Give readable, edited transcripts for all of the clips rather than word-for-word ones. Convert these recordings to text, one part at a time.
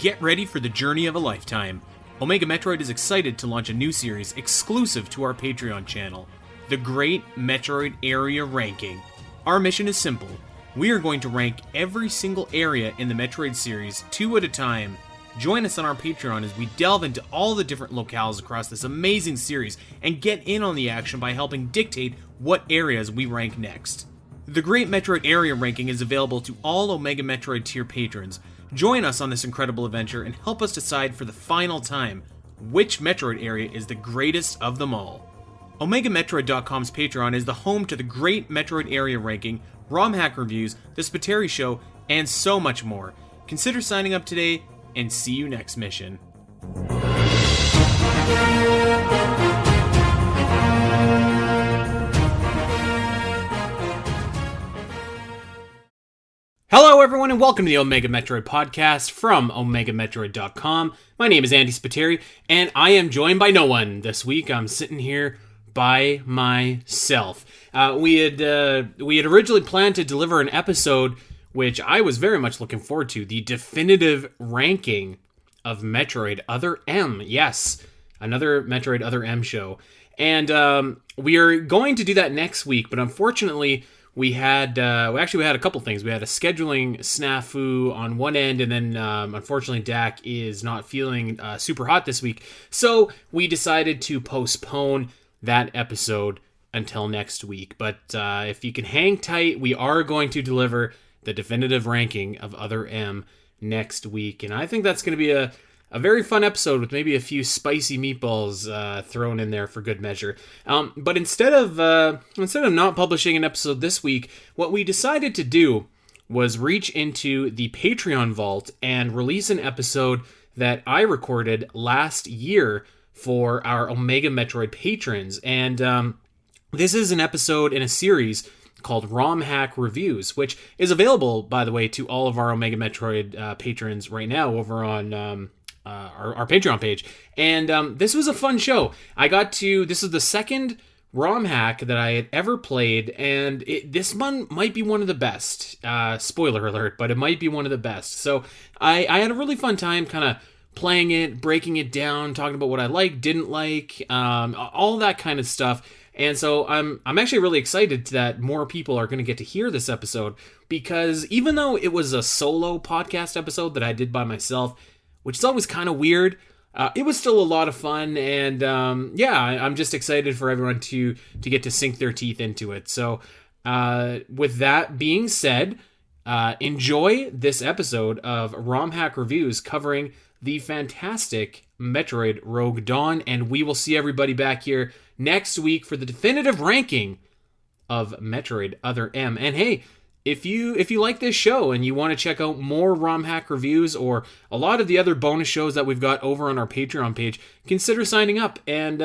Get ready for the journey of a lifetime. Omega Metroid is excited to launch a new series exclusive to our Patreon channel, the Great Metroid Area Ranking. Our mission is simple. We are going to rank every single area in the Metroid series 2 at a time. Join us on our Patreon as we delve into all the different locales across this amazing series and get in on the action by helping dictate what areas we rank next. The Great Metroid Area Ranking is available to all Omega Metroid tier patrons. Join us on this incredible adventure and help us decide for the final time which Metroid area is the greatest of them all. OmegaMetroid.com's Patreon is the home to the Great Metroid Area Ranking, ROM hack reviews, the Spiteri Show, and so much more. Consider signing up today, and see you next mission. Hello everyone and welcome to the Omega Metroid podcast from OmegaMetroid.com. My name is Andy Spiteri and I am joined by no one this week. I'm sitting here by myself. We had originally planned to deliver an episode which I was very much looking forward to, the definitive ranking of Metroid Other M. Yes, another Metroid Other M show. And we are going to do that next week, but unfortunately we had a couple things. We had a scheduling snafu on one end, and then unfortunately Dak is not feeling super hot this week. So we decided to postpone that episode until next week. But if you can hang tight, we are going to deliver the definitive ranking of Other M next week. And I think that's going to be a very fun episode with maybe a few spicy meatballs thrown in there for good measure. But instead of not publishing an episode this week, what we decided to do was reach into the Patreon vault and release an episode that I recorded last year for our Omega Metroid patrons. And this is an episode in a series called ROM Hack Reviews, which is available, by the way, to all of our Omega Metroid patrons right now over on our Patreon page. And this was a fun show. This is the second ROM hack that I had ever played, and this one might be one of the best. Spoiler alert, but it might be one of the best. So I had a really fun time kind of playing it, breaking it down, talking about what I liked, didn't like, all that kind of stuff. And so I'm actually really excited that more people are going to get to hear this episode, because even though it was a solo podcast episode that I did by myself, which is always kind of weird, it was still a lot of fun. And I'm just excited for everyone to get to sink their teeth into it. So with that being said, enjoy this episode of ROM Hack Reviews covering the fantastic Metroid Rogue Dawn, and we will see everybody back here next week for the definitive ranking of Metroid Other M. And hey, if you like this show and you want to check out more ROM hack reviews or a lot of the other bonus shows that we've got over on our Patreon page, consider signing up and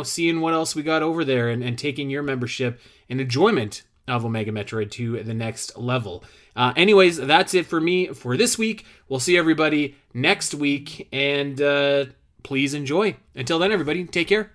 seeing what else we got over there and taking your membership and enjoyment of Omega Metroid to the next level. Anyways, that's it for me for this week. We'll see everybody next week, and please enjoy. Until then, everybody, take care.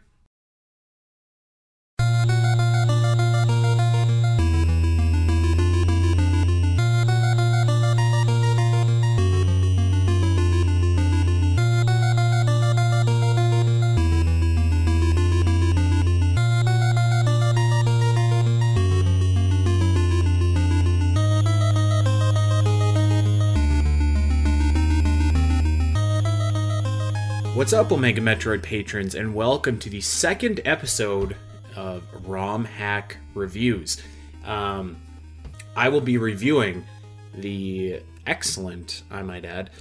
What's up, Omega Metroid patrons, and welcome to the second episode of ROM Hack Reviews. I will be reviewing the excellent, I might add,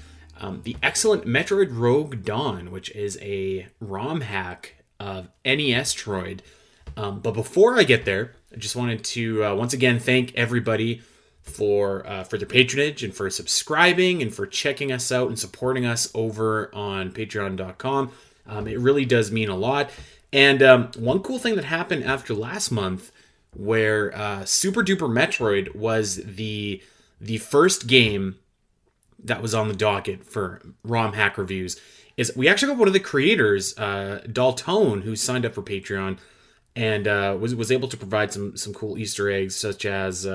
the excellent Metroid Rogue Dawn, which is a ROM hack of NES-Troid. But before I get there, I just wanted to once again thank everybody for their patronage and for subscribing and for checking us out and supporting us over on patreon.com. It really does mean a lot. And one cool thing that happened after last month, where Super Duper Metroid was the first game that was on the docket for ROM hack reviews, is we actually got one of the creators, Daltone, who signed up for Patreon and was able to provide some cool Easter eggs, such as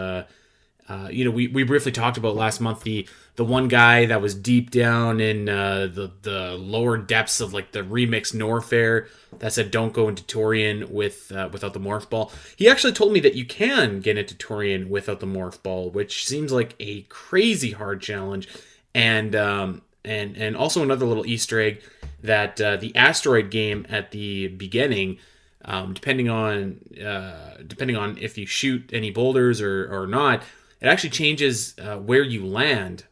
we briefly talked about last month the one guy that was deep down in the lower depths of like the remix Norfair that said don't go into Torian without the morph ball. He actually told me that you can get into Torian without the morph ball, which seems like a crazy hard challenge. And also another little Easter egg that the asteroid game at the beginning, depending on if you shoot any boulders or not, it actually changes where you land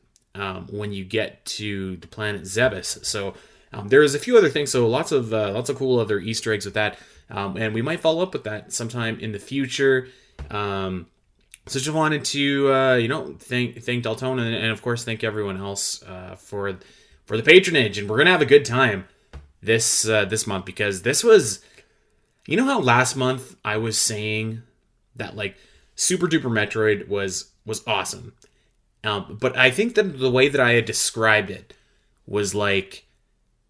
when you get to the planet Zebes. So there's a few other things. So lots of cool other Easter eggs with that, and we might follow up with that sometime in the future. So just wanted to thank Deltona and of course thank everyone else for the patronage, and we're gonna have a good time this month, because this was, how last month I was saying that like Super Duper Metroid was awesome. But I think that the way that I had described it was like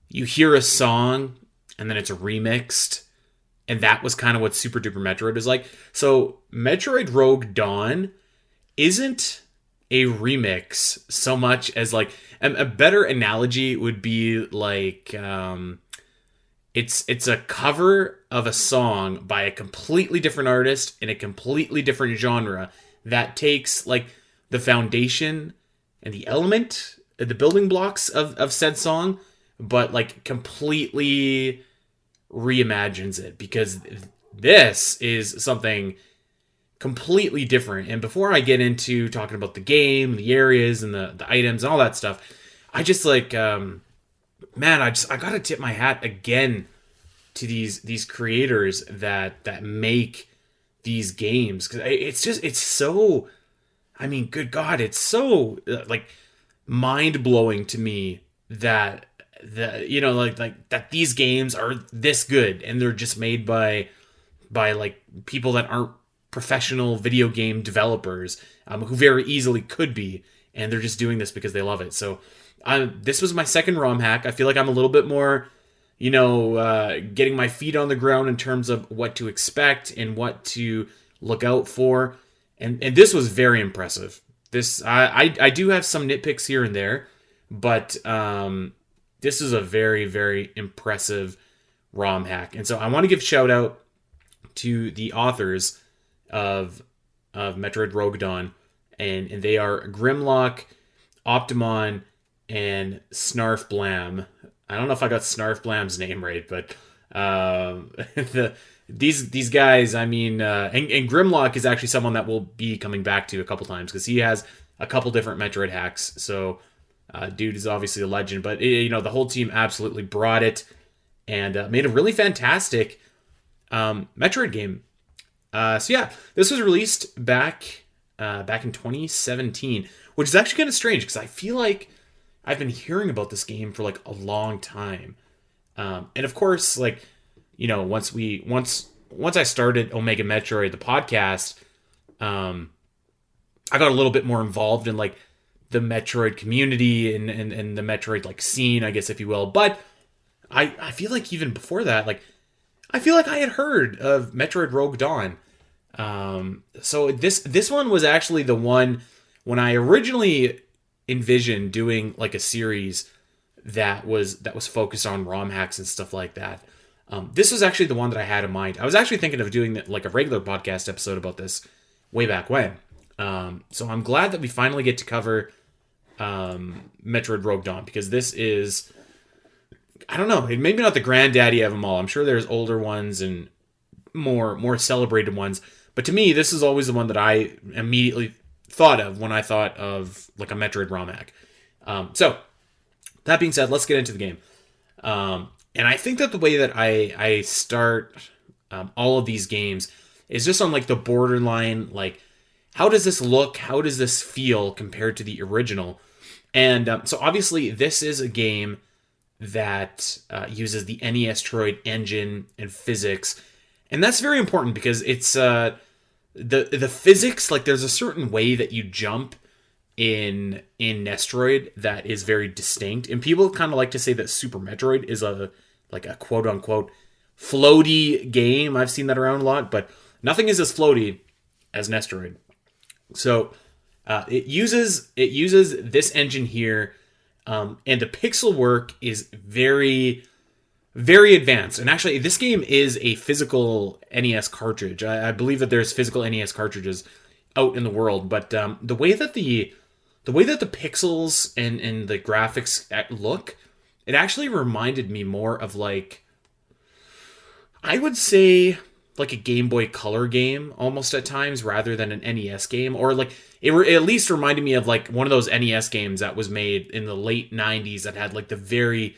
you hear a song and then it's remixed, and that was kind of what Super Duper Metroid was like. So Metroid Rogue Dawn isn't a remix so much as like a better analogy would be like it's a cover of a song by a completely different artist in a completely different genre that takes like the foundation and the building blocks of said song, but like completely reimagines it, because this is something completely different. And before I get into talking about the game, the areas and the items and all that stuff, I just like, I gotta tip my hat again to these creators that make these games, because it's so, good God, it's so like mind-blowing to me that that these games are this good, and they're just made by like people that aren't professional video game developers, who very easily could be, and they're just doing this because they love it. So this was my second ROM hack. I feel like I'm a little bit more getting my feet on the ground in terms of what to expect and what to look out for. And this was very impressive. This I do have some nitpicks here and there, but this is a very, very impressive ROM hack. And so I want to give shout out to the authors of Metroid Rogue Dawn, and they are Grimlock, Optimon, and Snarf Blam. I don't know if I got Snarf Blam's name right, but these guys, and Grimlock is actually someone that we'll be coming back to a couple times, because he has a couple different Metroid hacks. So dude is obviously a legend, but the whole team absolutely brought it and made a really fantastic Metroid game. So yeah, this was released back in 2017, which is actually kind of strange, because I feel like I've been hearing about this game for like a long time. And of course, like, once I started Omega Metroid, the podcast, I got a little bit more involved in like the Metroid community and the Metroid like scene, I guess, if you will. But I feel like even before that, like, I feel like I had heard of Metroid Rogue Dawn. So this one was actually the one when I originally envisioned doing like a series that was focused on ROM hacks and stuff like that. This was actually the one that I had in mind. I was actually thinking of doing like a regular podcast episode about this way back when. So I'm glad that we finally get to cover Metroid Rogue Dawn, because this is, I don't know, maybe not the granddaddy of them all. I'm sure there's older ones and more celebrated ones, but to me, this is always the one that I immediately thought of when I thought of like a Metroid ROM hack. So that being said, let's get into the game. And I think that the way that I start all of these games is just on like the borderline, like, how does this look? How does this feel compared to the original? And so obviously this is a game that uses the NES Troid engine and physics. And that's very important, because it's the physics, like there's a certain way that you jump in Nestroid that is very distinct. And people kind of like to say that Super Metroid is a quote unquote floaty game. I've seen that around a lot, but nothing is as floaty as Nestroid. So It uses this engine here, and the pixel work is very very advanced. And actually, this game is a physical NES cartridge. I believe that there's physical NES cartridges out in the world, but the way that the pixels and the graphics look, it actually reminded me more of like, I would say like a Game Boy Color game almost at times rather than an NES game, or like it at least reminded me of like one of those NES games that was made in the late 90s that had like the very,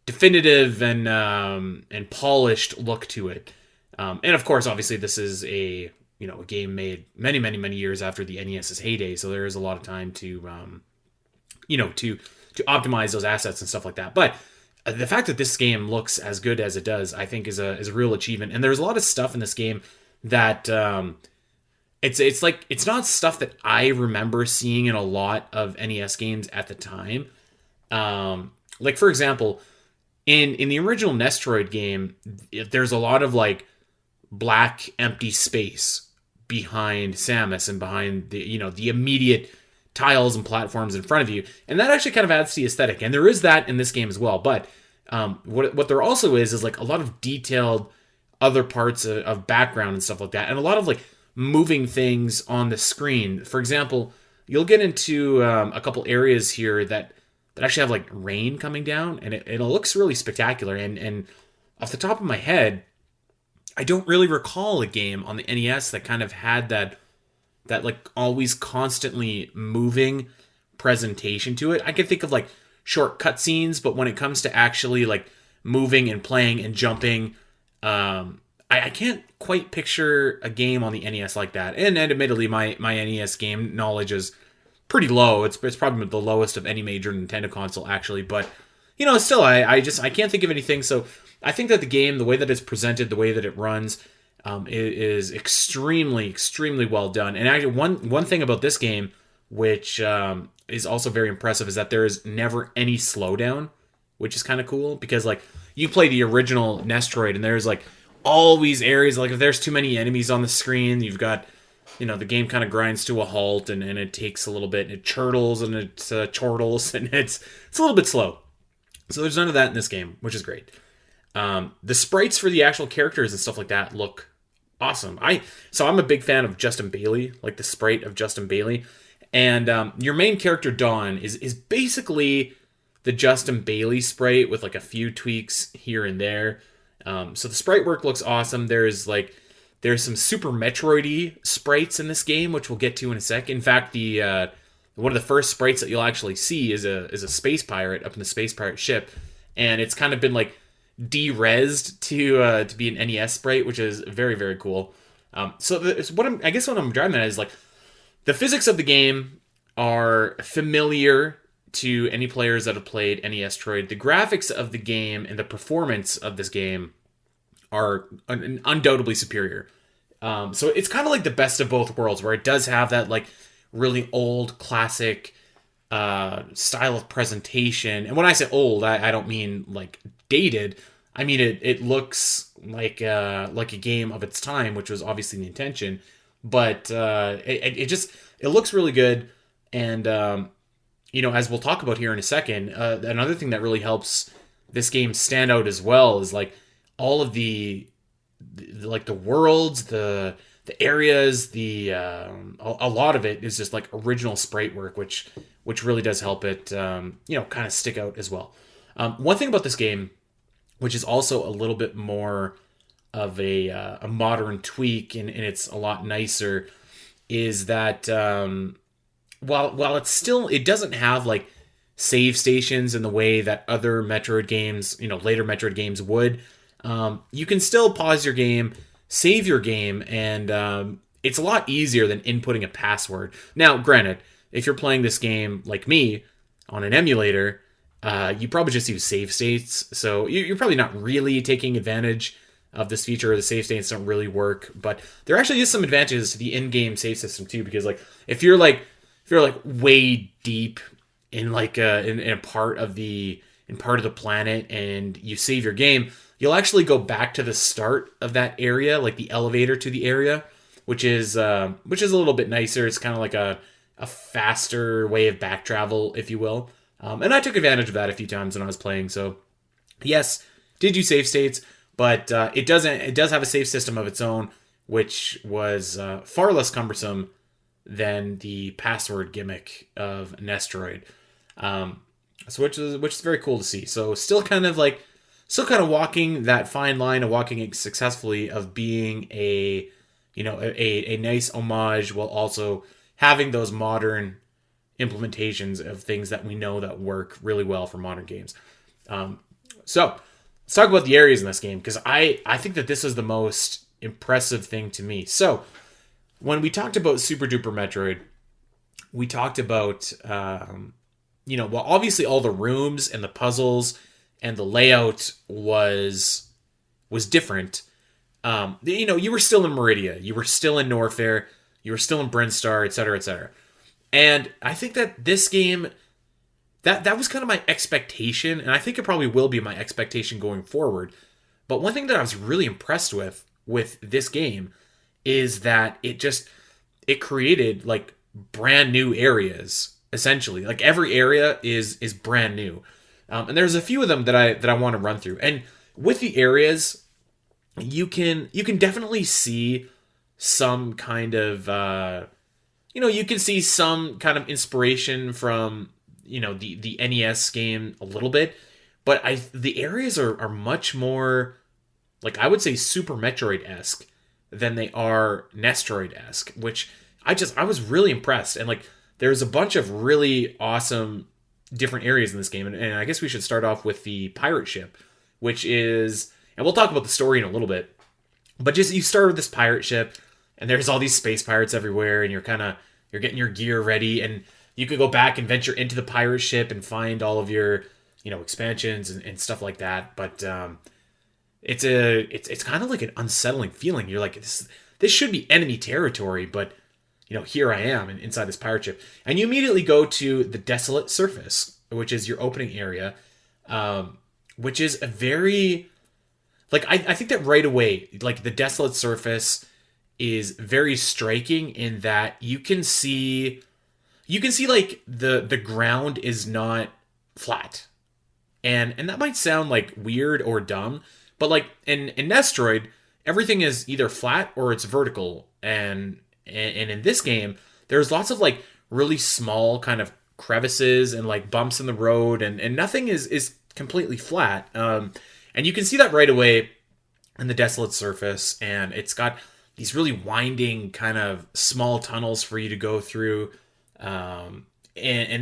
definitive and polished look to it. And of course, obviously, this is a game made many, many, many years after the NES's heyday, so there is a lot of time to to optimize those assets and stuff like that. But the fact that this game looks as good as it does, I think, is a real achievement. And there's a lot of stuff in this game that it's not stuff that I remember seeing in a lot of NES games at the time. Like for example, in the original Metroid game, there's a lot of like black empty space behind Samus and behind the immediate tiles and platforms in front of you, and that actually kind of adds to the aesthetic. And there is that in this game as well. But what there also is like a lot of detailed other parts of background and stuff like that, and a lot of like moving things on the screen. For example, you'll get into a couple areas here that actually have like rain coming down, and it looks really spectacular. And off the top of my head, I don't really recall a game on the NES that kind of had that like always constantly moving presentation to it. I can think of like short cutscenes, but when it comes to actually like moving and playing and jumping, I can't quite picture a game on the NES like that. And admittedly, my NES game knowledge is pretty low. It's probably the lowest of any major Nintendo console, actually. But still, I can't think of anything. So I think that the game, the way that it's presented, the way that it runs, is extremely, extremely well done. And actually, one thing about this game, which is also very impressive, is that there is never any slowdown, which is kind of cool. Because like you play the original Metroid, and there's like always areas like if there's too many enemies on the screen, you've got the game kind of grinds to a halt, and it takes a little bit, and it chortles, and it chortles, and it's a little bit slow. So there's none of that in this game, which is great. The sprites for the actual characters and stuff like that look awesome. I'm a big fan of Justin Bailey, like the sprite of Justin Bailey, and your main character Dawn is basically the Justin Bailey sprite with like a few tweaks here and there. So the sprite work looks awesome. There's some Super Metroid-y sprites in this game, which we'll get to in a sec. In fact, the one of the first sprites that you'll actually see is a space pirate up in the space pirate ship, and it's kind of been like de-resed to be an NES sprite, which is very, very cool. What I'm driving at is like the physics of the game are familiar to any players that have played NES-troid. The graphics of the game and the performance of this game are undoubtedly superior. So it's kind of like the best of both worlds, where it does have that like really old classic style of presentation. And when I say old, I don't mean like dated. I mean it looks like a game of its time, which was obviously the intention. But it looks really good. And as we'll talk about here in a second, another thing that really helps this game stand out as well is like all of the worlds, the areas, a lot of it is just like original sprite work, which really does help it, kind of stick out as well. One thing about this game, which is also a little bit more of a modern tweak, and it's a lot nicer, is that while it doesn't have like save stations in the way that other Metroid games, later Metroid games would. You can still pause your game, save your game, and it's a lot easier than inputting a password. Now, granted, if you're playing this game like me on an emulator, you probably just use save states, so you're probably not really taking advantage of this feature, or the save states don't really work. But there actually is some advantages to the in-game save system too, because like if you're way deep in like in a part of the planet and you save your game, you'll actually go back to the start of that area, like the elevator to the area, which is a little bit nicer. It's kind of like a faster way of back travel, if you will. And I took advantage of that a few times when I was playing. So yes, did you save states, but it does have a save system of its own, which was far less cumbersome than the password gimmick of Nestroid. So which is very cool to see. So still kind of walking that fine line of walking it successfully of being a nice homage while also having those modern implementations of things that we know that work really well for modern games. So let's talk about the areas in this game, because I think that this is the most impressive thing to me. So when we talked about Super Duper Metroid, we talked about obviously all the rooms and the puzzles and the layout was different. You were still in Meridia, you were still in Norfair, you were still in Brinstar, etc., etc. And I think that this game, that was kind of my expectation, and I think it probably will be my expectation going forward. But one thing that I was really impressed with this game is that it created like brand new areas, essentially. Like every area is brand new. And there's a few of them that I want to run through. And with the areas, you can definitely see some kind of you can see some kind of inspiration from the NES game a little bit, but the areas are much more, like, I would say Super Metroid-esque than they are Nestroid-esque, which I was really impressed. And like there's a bunch of really awesome different areas in this game, and I guess we should start off with the pirate ship, which is, and we'll talk about the story in a little bit, but just you start with this pirate ship and there's all these space pirates everywhere, and you're getting your gear ready, and you could go back and venture into the pirate ship and find all of your expansions and stuff like that. But it's kind of like an unsettling feeling. You're like, this should be enemy territory, but here I am inside this pirate ship. And you immediately go to the Desolate Surface, which is your opening area, which is a very, like, I think that right away, like, the Desolate Surface is very striking in that you can see like the ground is not flat. And that might sound like weird or dumb, but like in Nestroid, everything is either flat or it's vertical. And in this game, there's lots of like really small kind of crevices and like bumps in the road, and nothing is completely flat. And you can see that right away in the Desolate Surface, and it's got these really winding kind of small tunnels for you to go through. And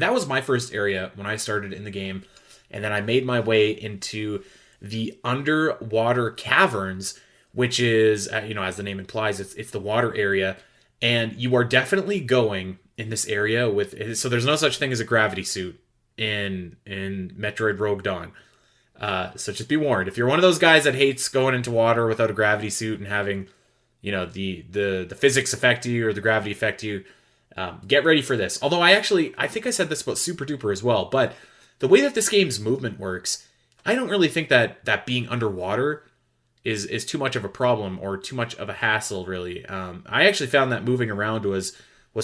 that was my first area when I started in the game. And then I made my way into the underwater caverns, which is, as the name implies, it's the water area. And you are definitely going in this area so there's no such thing as a gravity suit in Metroid Rogue Dawn. So just be warned, if you're one of those guys that hates going into water without a gravity suit and having, the physics affect you or the gravity affect you, get ready for this. Although I think I said this about Super Duper as well, but the way that this game's movement works, I don't really think that being underwater is too much of a problem or too much of a hassle, really. I actually found that moving around was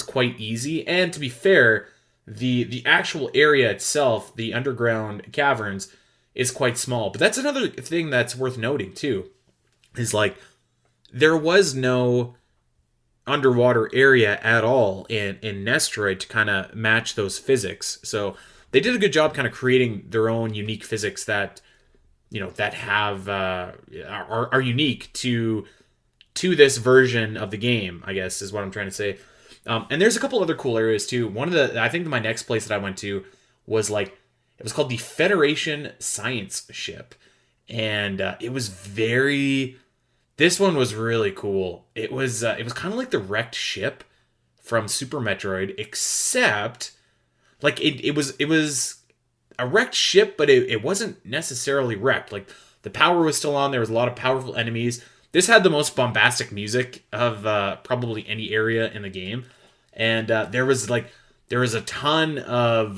quite easy, and to be fair, the actual area itself, the underground caverns, is quite small. But that's another thing that's worth noting too, is like there was no underwater area at all in Nestroid to kind of match those physics. So they did a good job kind of creating their own unique physics that that have are unique to this version of the game, I guess is what I'm trying to say. And there's a couple other cool areas too. I think my next place that I went to was it was called the Federation Science Ship, and this one was really cool. It was kind of like the wrecked ship from Super Metroid, except like it was a wrecked ship, but it wasn't necessarily wrecked. Like the power was still on. There was a lot of powerful enemies. This had the most bombastic music of probably any area in the game, and there was a ton of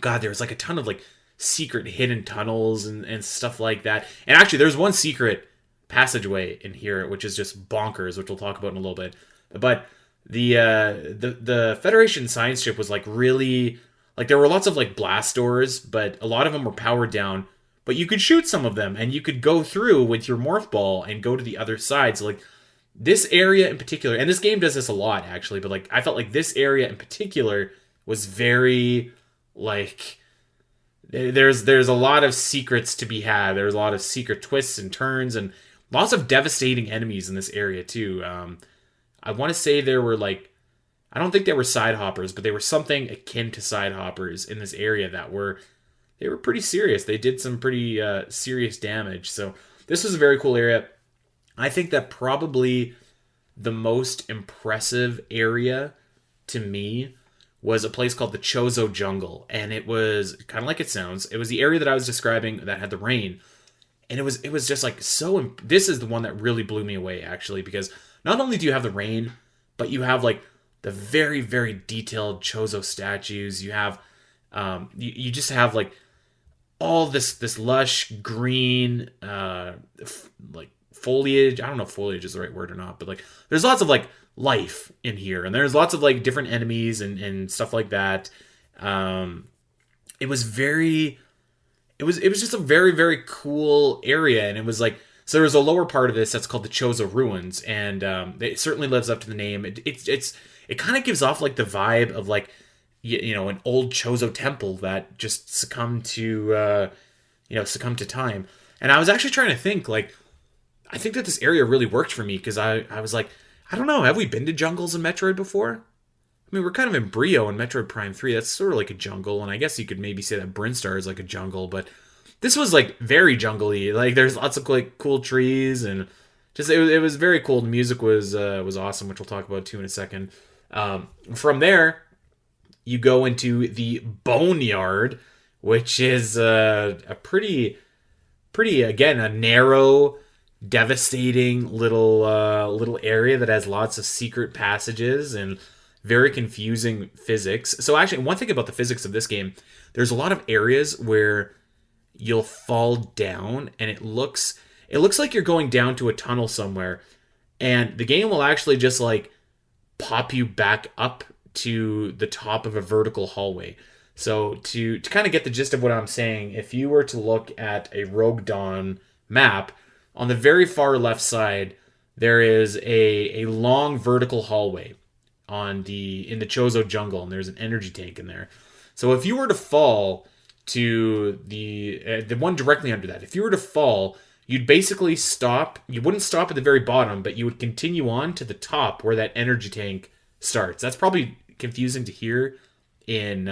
there was like a ton of like secret hidden tunnels and stuff like that. And actually, there's one secret passageway in here, which is just bonkers, which we'll talk about in a little bit. But the Federation science ship was like really like there were lots of like blast doors, but a lot of them were powered down. But you could shoot some of them, and you could go through with your morph ball and go to the other side. So like this area in particular, and this game does this a lot actually, but like I felt like this area in particular was very like there's a lot of secrets to be had. There's a lot of secret twists and turns and lots of devastating enemies in this area too. I want to say there were like I don't think they were side hoppers, but they were something akin to side hoppers in this area that were they were pretty serious. They did some pretty serious damage. So this was a very cool area. I think that probably the most impressive area to me was a place called the Chozo Jungle. And it was kind of like it sounds. It was the area that I was describing that had the rain. And it was just like so... This is the one that really blew me away, actually, because not only do you have the rain, but you have like the very, very detailed Chozo statues. You have... you just have like all this lush green like foliage. I don't know if foliage is the right word or not, but like there's lots of like life in here, and there's lots of like different enemies and stuff like that. It was just a very, very cool area, and it was like so there's a lower part of this that's called the Chozo Ruins, and it certainly lives up to the name. It kind of gives off like the vibe of like an old Chozo temple that just succumbed to time. And I was actually trying to think, like, I think that this area really worked for me because I was like, I don't know, have we been to jungles in Metroid before? I mean, we're kind of in Brio in Metroid Prime 3. That's sort of like a jungle, and I guess you could maybe say that Brinstar is like a jungle, but this was like very jungly. Like, there's lots of like cool trees, and just it was very cool. The music was awesome, which we'll talk about too in a second. From there, you go into the Boneyard, which is a pretty again a narrow, devastating little area that has lots of secret passages and very confusing physics. So actually, one thing about the physics of this game, there's a lot of areas where you'll fall down, and it looks like you're going down to a tunnel somewhere, and the game will actually just like pop you back up to the top of a vertical hallway. So to kind of get the gist of what I'm saying, if you were to look at a Rogue Dawn map, on the very far left side, there is a long vertical hallway in the Chozo Jungle, and there's an energy tank in there. So if you were to fall to the one directly under that, if you were to fall, you'd basically stop. You wouldn't stop at the very bottom, but you would continue on to the top where that energy tank starts. That's probably confusing to hear in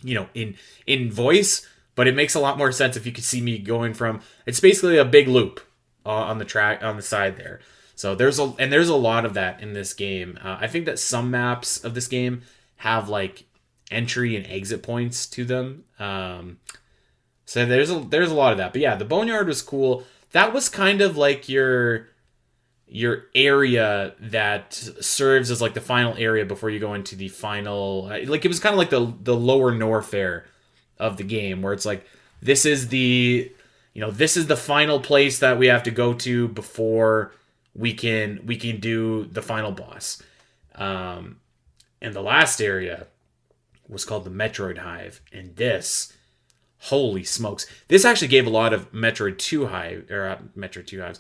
in voice, but it makes a lot more sense if you could see me going from. It's basically a big loop on the track on the side there. So there's a lot of that in this game. I think that some maps of this game have like entry and exit points to them. So there's a lot of that. But yeah, the Boneyard was cool. That was kind of like your area that serves as like the final area before you go into the final, like it was kind of like the lower Norfair of the game, where it's like this is the final place that we have to go to before we can do the final boss. And the last area was called the Metroid Hive, and this, holy smokes, this actually gave a lot of Metroid 2 vibes.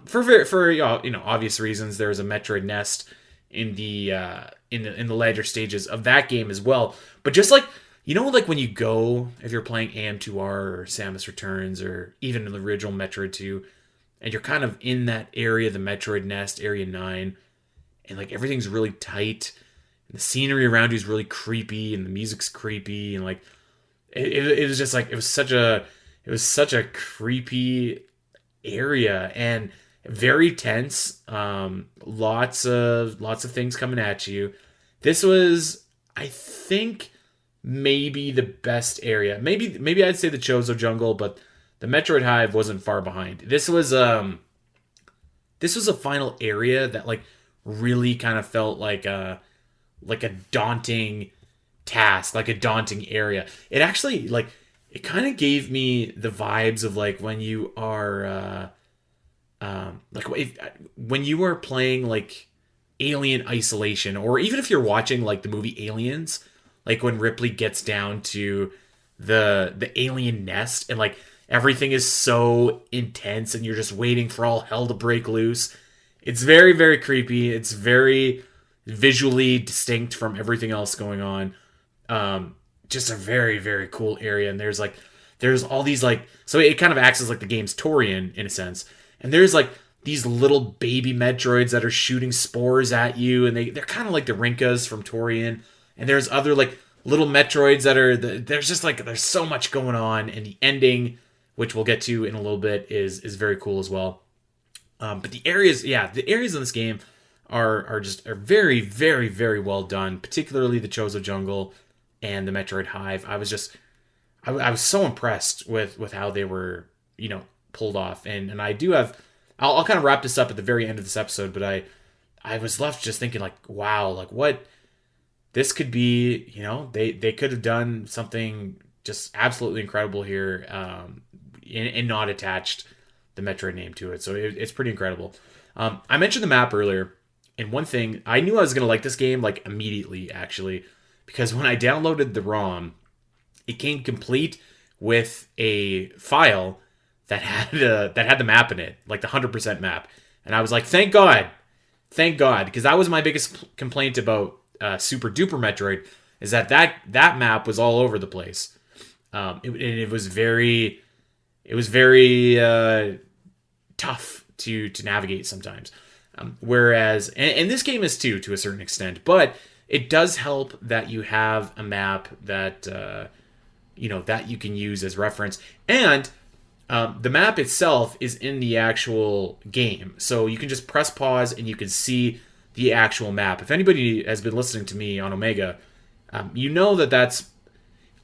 For obvious reasons. There's a Metroid nest in the later stages of that game as well. But just like like when you go, if you're playing AM2R or Samus Returns or even in the original Metroid 2, and you're kind of in that area, the Metroid nest, Area 9, and like everything's really tight, and the scenery around you is really creepy, and the music's creepy, and like it was just like it was such a creepy area and very tense. Lots of things coming at you. This was, I think, maybe the best area. Maybe I'd say the Chozo Jungle, but the Metroid Hive wasn't far behind. This was a final area that like really kind of felt like a daunting task, like a daunting area. It actually it kind of gave me the vibes of like when you are when you are playing like Alien Isolation, or even if you're watching like the movie Aliens, like when Ripley gets down to the alien nest and like everything is so intense and you're just waiting for all hell to break loose. It's very, very creepy. It's very visually distinct from everything else going on. Just a very, very cool area. And there's all these like, so it kind of acts as like the game's Torian in a sense. And there's like these little baby Metroids that are shooting spores at you, and they're kind of like the Rinkas from Torian. And there's other like little Metroids that are there's just like there's so much going on, and the ending, which we'll get to in a little bit, is very cool as well. But the areas in this game are very, very, very well done, particularly the Chozo Jungle and the Metroid Hive. I was so impressed with how they were, pulled off. And I do have, I'll kind of wrap this up at the very end of this episode, but I was left just thinking like, wow, like what this could be, they could have done something just absolutely incredible here, and not attached the Metroid name to it. So it's pretty incredible. I mentioned the map earlier, and one thing, I knew I was going to like this game like immediately, actually, because when I downloaded the ROM, it came complete with a file that had the map in it, like the 100% map. And I was like, thank God, because that was my biggest complaint about Super Duper Metroid, is that map was all over the place. It was very tough to navigate sometimes. Whereas, and this game is too, to a certain extent, but it does help that you have a map that that you can use as reference, and the map itself is in the actual game, so you can just press pause and you can see the actual map. If anybody has been listening to me on Omega, you know that's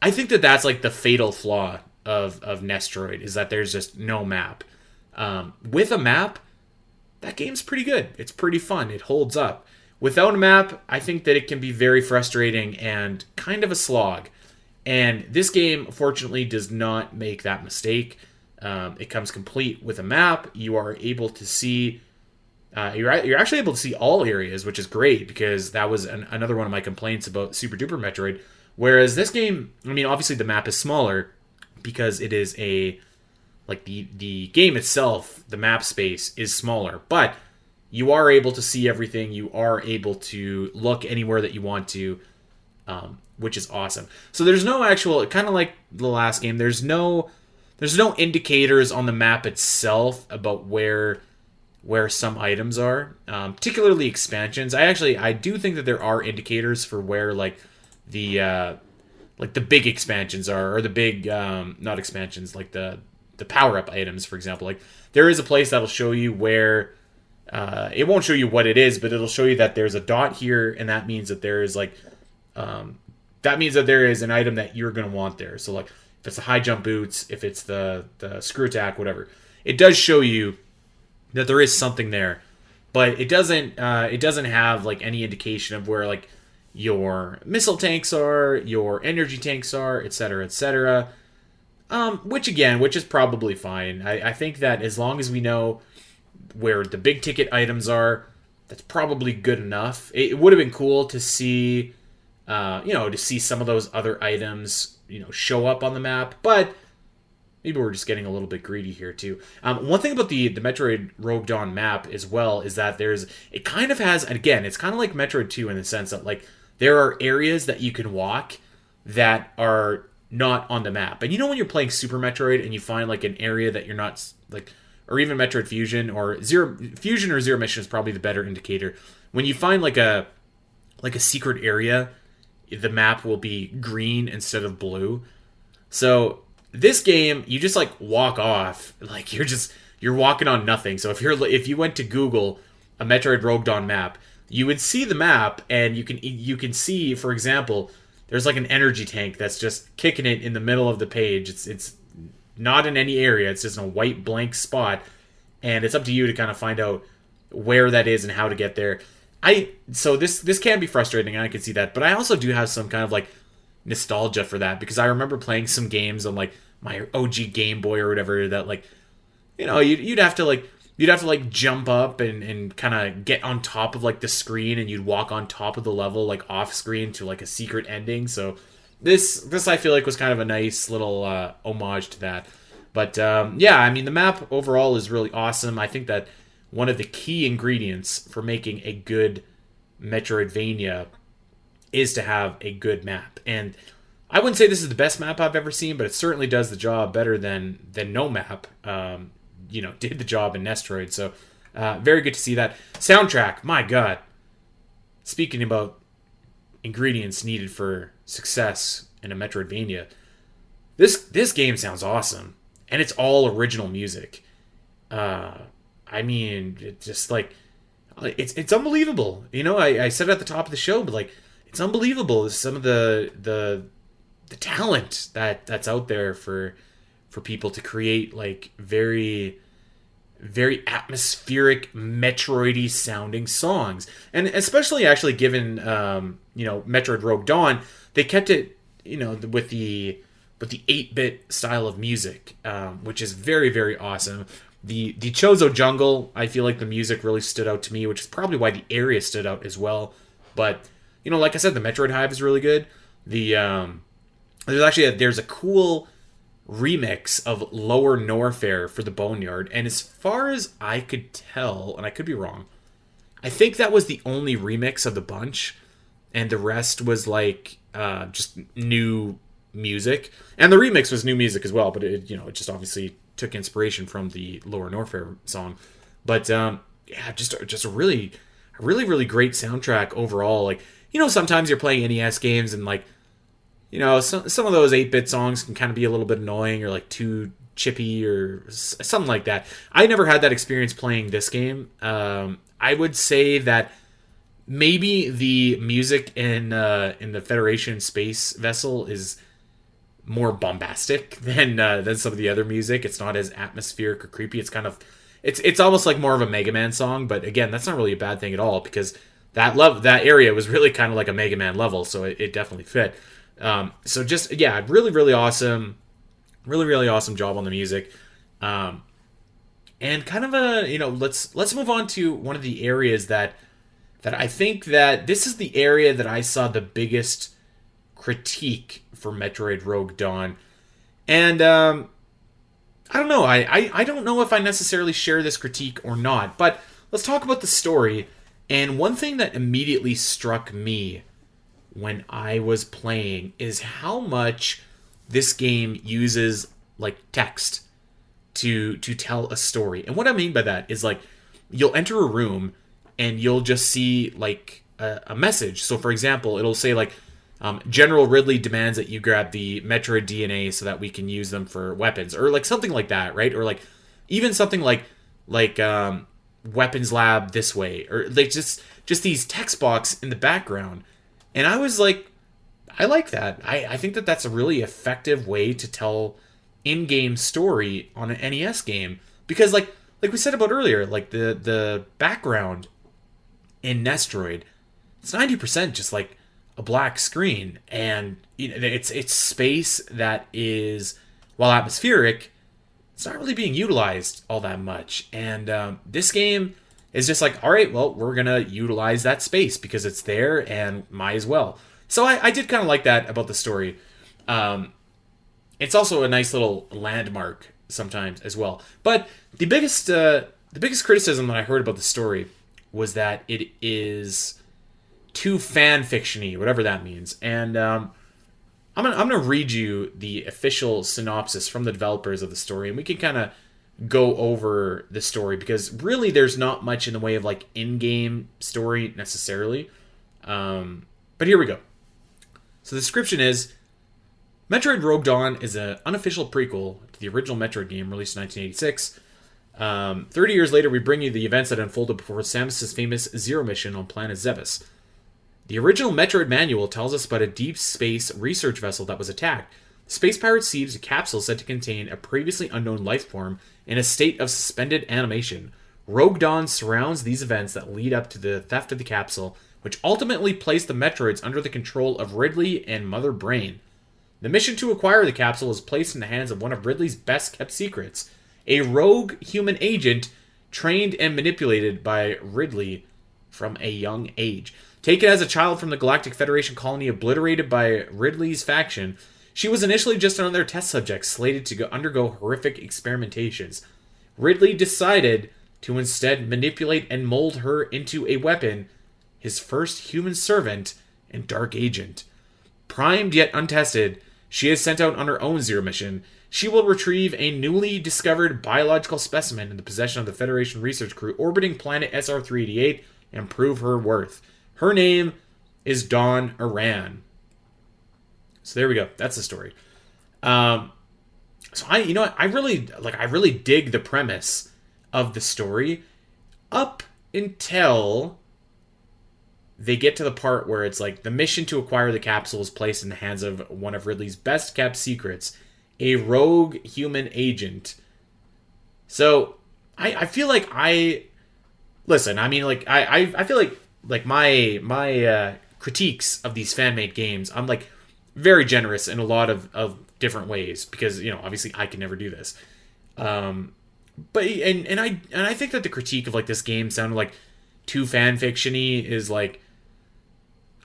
I think that's like the fatal flaw of Nestroid, is that there's just no map. With a map, that game's pretty good. It's pretty fun. It holds up. Without a map, I think that it can be very frustrating and kind of a slog. And this game, fortunately, does not make that mistake. It comes complete with a map. You are able to see... you're actually able to see all areas, which is great, because that was another one of my complaints about Super Duper Metroid. Whereas this game, I mean, obviously the map is smaller because it is the game itself, the map space is smaller, but you are able to see everything. You are able to look anywhere that you want to, which is awesome. So there's no actual, kind of like the last game, there's no indicators on the map itself about where some items are, particularly expansions. I do think that there are indicators for where like the big expansions are, or the big not expansions, like the power-up items, for example. Like there is a place that'll show you where it won't show you what it is, but it'll show you that there's a dot here, and that means that there is there is an item that you're going to want there. So like if it's the high jump boots, if it's the screw attack, whatever, it does show you that there is something there, but it doesn't have like any indication of where like your missile tanks are, your energy tanks are, etc., etc. Which is probably fine. I think that as long as we know where the big ticket items are, that's probably good enough. It would have been cool to see, to see some of those other items, show up on the map, but maybe we're just getting a little bit greedy here too. One thing about the Metroid Rogue Dawn map as well is that it kind of has, again, it's kind of like Metroid 2 in the sense that like there are areas that you can walk that are not on the map. And when you're playing Super Metroid and you find like an area that you're not like, or even Metroid Fusion or Zero Mission is probably the better indicator. When you find like a secret area, the map will be green instead of blue. So this game, you just like walk off, like you're walking on nothing. So if you went to Google a Metroid Rogue Dawn map, you would see the map, and you can see, for example, there's like an energy tank that's just kicking it in the middle of the page. It's not in any area. It's just a white blank spot, and it's up to you to kind of find out where that is and how to get there. So this can be frustrating, and I can see that, but I also do have some kind of like nostalgia for that, because I remember playing some games on like my OG Game Boy or whatever that like, you'd have to like jump up and kind of get on top of like the screen, and you'd walk on top of the level like off screen to like a secret ending. So this I feel like was kind of a nice little homage to that. But yeah, I mean, the map overall is really awesome. I think that one of the key ingredients for making a good Metroidvania is to have a good map. And I wouldn't say this is the best map I've ever seen, but it certainly does the job better than no map. Did the job in Nestroid. So very good to see that. Soundtrack, my God. Speaking about ingredients needed for success in a Metroidvania, this game sounds awesome, and it's all original music. I mean, it's just like it's unbelievable. I said it at the top of the show, but like it's unbelievable. Some of the talent that's out there for people to create like very very atmospheric Metroidy sounding songs, and especially actually given Metroid Rogue Dawn, they kept it with the 8-bit style of music, which is very very awesome. The Chozo Jungle, I feel like the music really stood out to me, which is probably why the area stood out as well. But like I said, the Metroid Hive is really good. There's a cool remix of Lower Norfair for the Boneyard, and as far as I could tell, and I could be wrong, I think that was the only remix of the bunch, and the rest was like just new music. And the remix was new music as well, but it just obviously took inspiration from the Lower Norfair song. But yeah, just a really really great soundtrack overall. Like, sometimes you're playing NES games and like, some of those 8-bit songs can kind of be a little bit annoying or like too chippy or something like that. I never had that experience playing this game. I would say that maybe the music in the Federation space vessel is more bombastic than some of the other music. It's not as atmospheric or creepy. It's kind of it's almost like more of a Mega Man song, but again, that's not really a bad thing at all, because that area was really kind of like a Mega Man level, so it definitely fit. So just, yeah, really really awesome job on the music. And kind of let's move on to one of the areas that I think that this is the area that I saw the biggest critique for Metroid Rogue Dawn. And I don't know, I don't know if I necessarily share this critique or not, but let's talk about the story. And one thing that immediately struck me when I was playing is how much this game uses like text to tell a story. And what I mean by that is, like, you'll enter a room and you'll just see like a message. So for example, it'll say like, General Ridley demands that you grab the Metroid DNA so that we can use them for weapons, or like something like that, right? Or like even something like weapons lab this way, or like just these text box in the background. And I was like, I like that. I think that that's a really effective way to tell in-game story on an NES game, because like we said about earlier, like the background in Nestroid, it's 90% just like a black screen, and it's space that is, while atmospheric, it's not really being utilized all that much. And this game is just like, all right, well, we're gonna utilize that space because it's there and might as well. So I did kind of like that about the story. It's also a nice little landmark sometimes as well. But the biggest criticism that I heard about the story was that it is too fan fiction-y, whatever that means. And I'm gonna read you the official synopsis from the developers of the story, and we can kind of go over the story, because really there's not much in the way of like in-game story necessarily. But here we go. So the description is: Metroid Rogue Dawn is an unofficial prequel to the original Metroid game released in 1986. 30 years later, we bring you the events that unfolded before Samus's famous Zero mission on planet Zebes. The original Metroid manual tells us about a deep space research vessel that was attacked. The space pirate seized a capsule said to contain a previously unknown life form in a state of suspended animation. Rogue Dawn surrounds these events that lead up to the theft of the capsule which ultimately placed the Metroids under the control of Ridley and Mother Brain. The mission to acquire the capsule is placed in the hands of one of Ridley's best-kept secrets, a rogue human agent trained and manipulated by Ridley from a young age. Taken as a child from the Galactic Federation colony obliterated by Ridley's faction, she was initially just another test subject slated to undergo horrific experimentations. Ridley decided to instead manipulate and mold her into a weapon, his first human servant and dark agent. Primed yet untested, she is sent out on her own Zero mission. She will retrieve a newly discovered biological specimen in the possession of the Federation research crew orbiting planet SR-388 and prove her worth. Her name is Dawn Aran. So there we go. That's the story. So I really dig the premise of the story up until they get to the part where it's like the mission to acquire the capsule is placed in the hands of one of Ridley's best kept secrets, a rogue human agent. So I feel like I feel like my critiques of these fan-made games, I'm like very generous in a lot of different ways because, you know, obviously I can never do this. But I think that the critique of like this game sounded like too fan fiction-y is like,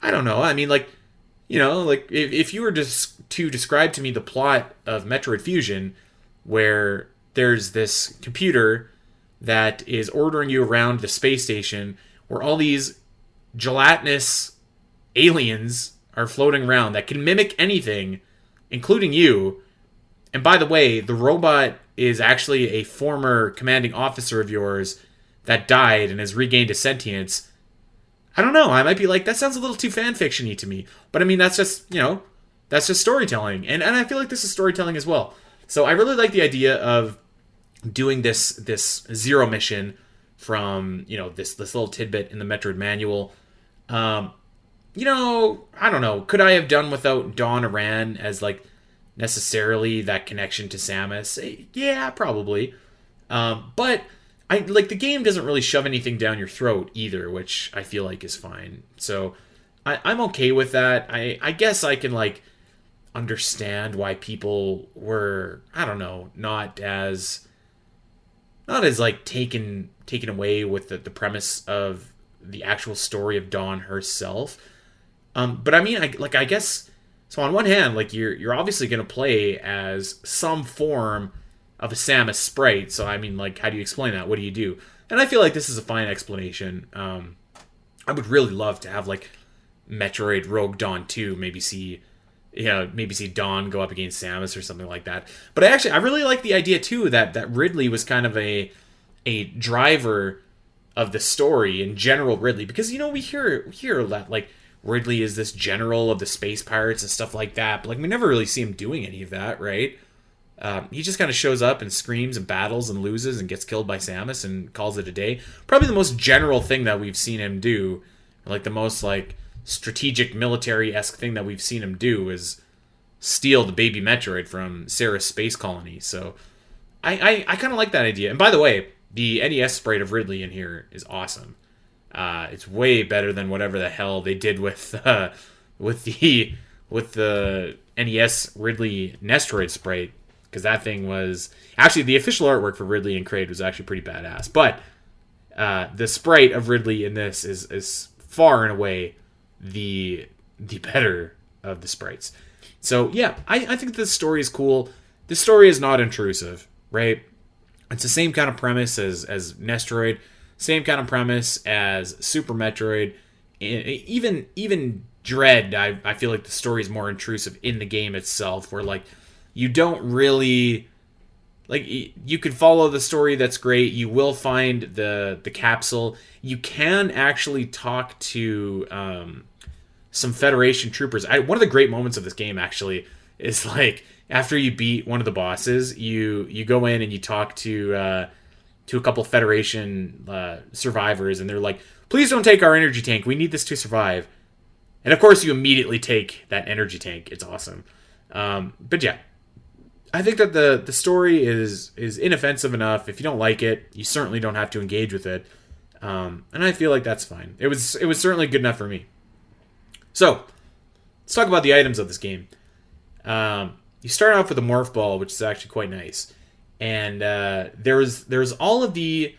I don't know. I mean, like, you know, like if you were just to describe to me the plot of Metroid Fusion, where there's this computer that is ordering you around the space station, where all these gelatinous aliens are floating around that can mimic anything, including you. And by the way, the robot is actually a former commanding officer of yours that died and has regained his sentience. I don't know. I might be like, that sounds a little too fanfiction-y to me. But I mean, that's just, you know, that's just storytelling. And I feel like this is storytelling as well. So I really like the idea of doing this Zero mission from, you know, this little tidbit in the Metroid manual. You know, I don't know. Could I have done without Dawn Aran as, like, necessarily that connection to Samus? Yeah, probably. But the game doesn't really shove anything down your throat either, which I feel like is fine. So I'm okay with that. I guess I can like understand why people were, I don't know, not as like taken away with the premise of the actual story of Dawn herself. But I mean, I guess so. On one hand, like you're obviously going to play as some form of a Samus sprite. So I mean, like, how do you explain that? What do you do? And I feel like this is a fine explanation. I would really love to have like Metroid Rogue Dawn 2, maybe see Dawn go up against Samus or something like that. But I really like the idea too that Ridley was kind of a driver of the story in general. Ridley, because, you know, we hear that like Ridley is this general of the space pirates and stuff like that, but like we never really see him doing any of that, right? He just kind of shows up and screams and battles and loses and gets killed by Samus and calls it a day. Probably the most general thing that we've seen him do, like the most like strategic military-esque thing that we've seen him do, is steal the baby Metroid from Sarah's space colony. So I kind of like that idea. And by the way, the NES sprite of Ridley in here is awesome. It's way better than whatever the hell they did with the NES Ridley Nestroid sprite. Because that thing was... Actually, the official artwork for Ridley and Kraid was actually pretty badass. But the sprite of Ridley in this is far and away the better of the sprites. So, yeah, I think this story is cool. This story is not intrusive, right? It's the same kind of premise as Nestroid. Same kind of premise as Super Metroid. Even Dread, I feel like the story is more intrusive in the game itself, where, like, you don't really... Like, you could follow the story, that's great. You will find the capsule. You can actually talk to some Federation troopers. One of the great moments of this game, actually, is, like, after you beat one of the bosses, you go in and you talk to a couple Federation survivors, and they're like, please don't take our energy tank. We need this to survive. And, of course, you immediately take that energy tank. It's awesome. But, yeah. I think that the story is inoffensive enough. If you don't like it, you certainly don't have to engage with it. And I feel like that's fine. It was certainly good enough for me. So let's talk about the items of this game. You start off with a morph ball, which is actually quite nice, and there's all of the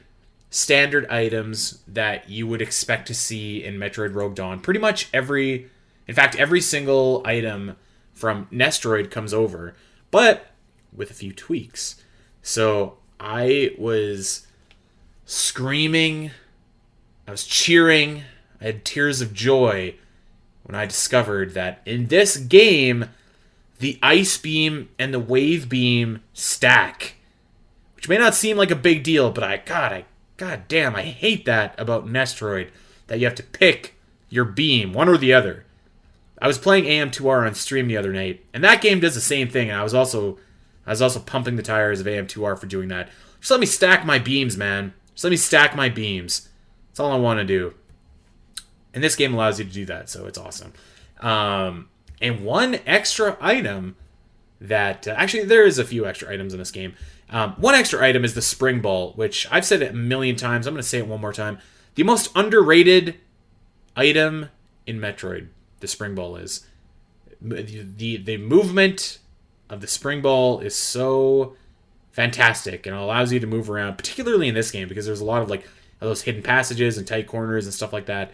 standard items that you would expect to see in Metroid Rogue Dawn. Pretty much every single item from Nestroid comes over, but with a few tweaks. So I was screaming, I was cheering, I had tears of joy when I discovered that in this game, the ice beam and the wave beam stack, which may not seem like a big deal, but god damn, I hate that about Nestroid, that you have to pick your beam, one or the other. I was playing AM2R on stream the other night, and that game does the same thing, and I was also pumping the tires of AM2R for doing that. Just let me stack my beams, man. Just let me stack my beams. That's all I want to do. And this game allows you to do that, so it's awesome. And one extra item that... actually, there is a few extra items in this game. One extra item is the spring ball, which I've said it a million times. I'm going to say it one more time. The most underrated item in Metroid, the spring ball is. The movement of the spring ball is so fantastic, and it allows you to move around, particularly in this game, because there's a lot of like those hidden passages and tight corners and stuff like that.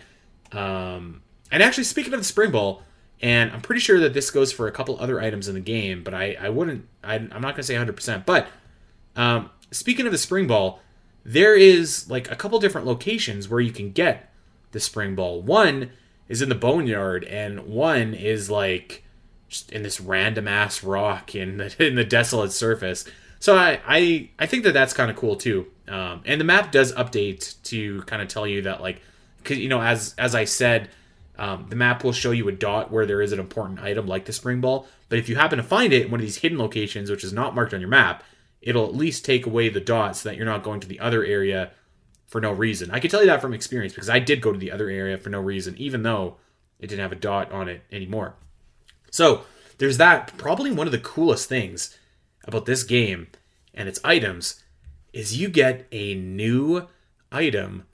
And actually, speaking of the spring ball, and I'm pretty sure that this goes for a couple other items in the game, but I'm not going to say 100%. But speaking of the spring ball, there is like a couple different locations where you can get the spring ball. One is in the boneyard, and one is like just in this random ass rock in the desolate surface. So I think that that's kind of cool too. And the map does update to kind of tell you that, like, cause, you know, as I said, the map will show you a dot where there is an important item like the spring ball. But if you happen to find it in one of these hidden locations, which is not marked on your map, it'll at least take away the dot so that you're not going to the other area for no reason. I can tell you that from experience because I did go to the other area for no reason, even though it didn't have a dot on it anymore. So there's that. Probably one of the coolest things about this game and its items is you get a new item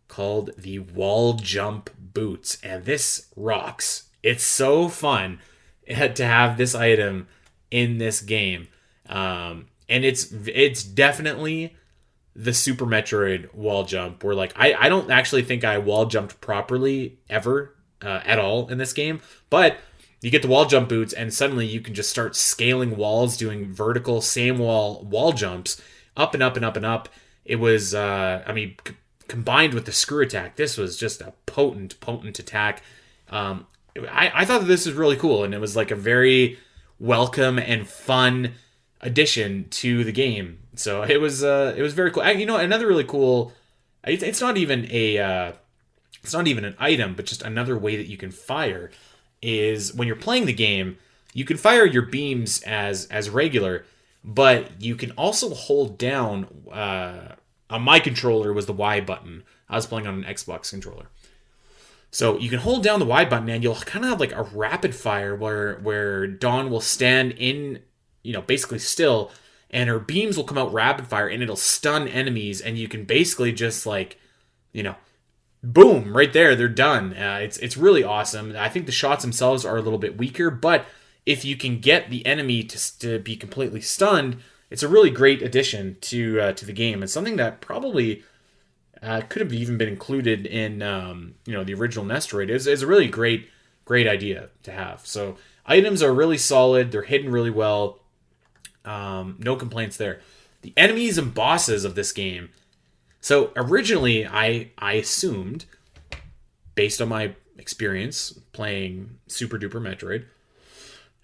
called the wall jump boots, and this rocks. It's so fun to have this item in this game, and it's definitely the Super Metroid wall jump, where like I don't actually think I wall jumped properly ever at all in this game, but you get the wall jump boots and suddenly you can just start scaling walls, doing vertical same wall jumps up and up and up and up. It was combined with the screw attack, this was just a potent attack. I thought that this was really cool, and it was like a very welcome and fun addition to the game. So it was very cool. You know, another really cool. It's not even an item, but just another way that you can fire is when you're playing the game. You can fire your beams as regular, but you can also hold down. On my controller was the Y button. I was playing on an Xbox controller. So you can hold down the Y button and you'll kind of have like a rapid fire where Dawn will stand in, you know, basically still, and her beams will come out rapid fire and it'll stun enemies, and you can basically just like, you know, boom, right there, they're done. It's really awesome. I think the shots themselves are a little bit weaker, but if you can get the enemy to be completely stunned, it's a really great addition to the game, and something that probably could have even been included in the original Nestroid. It's a really great idea to have. So items are really solid. They're hidden really well. No complaints there. The enemies and bosses of this game. So originally, I assumed, based on my experience playing Super Duper Metroid,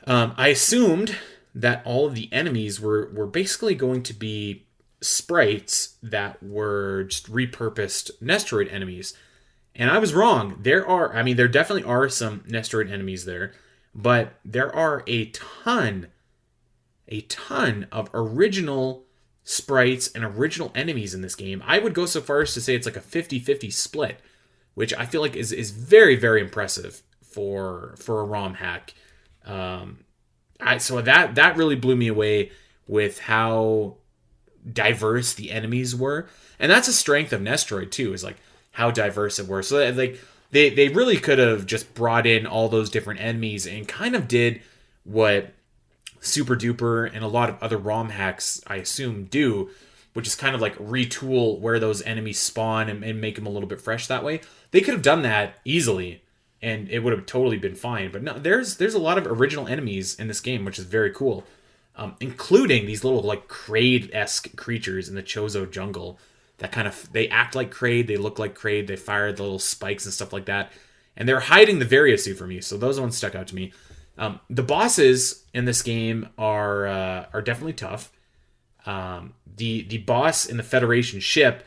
I assumed that all of the enemies were basically going to be sprites that were just repurposed Nestroid enemies. And I was wrong. There definitely are some Nestroid enemies there, but there are a ton of original sprites and original enemies in this game. I would go so far as to say it's like a 50-50 split, which I feel like is very, very impressive for a ROM hack. So that really blew me away with how diverse the enemies were. And that's a strength of Nestroid too, is like how diverse it were. So like they really could have just brought in all those different enemies and kind of did what Super Duper and a lot of other ROM hacks, I assume, do, which is kind of like retool where those enemies spawn and make them a little bit fresh that way. They could have done that easily, and it would have totally been fine. But no, there's a lot of original enemies in this game, which is very cool, including these little like Kraid-esque creatures in the Chozo jungle that kind of, they act like Kraid, they look like Kraid, they fire the little spikes and stuff like that, and they're hiding the Variasuit from you. So those ones stuck out to me. The bosses in this game are definitely tough. The boss in the Federation ship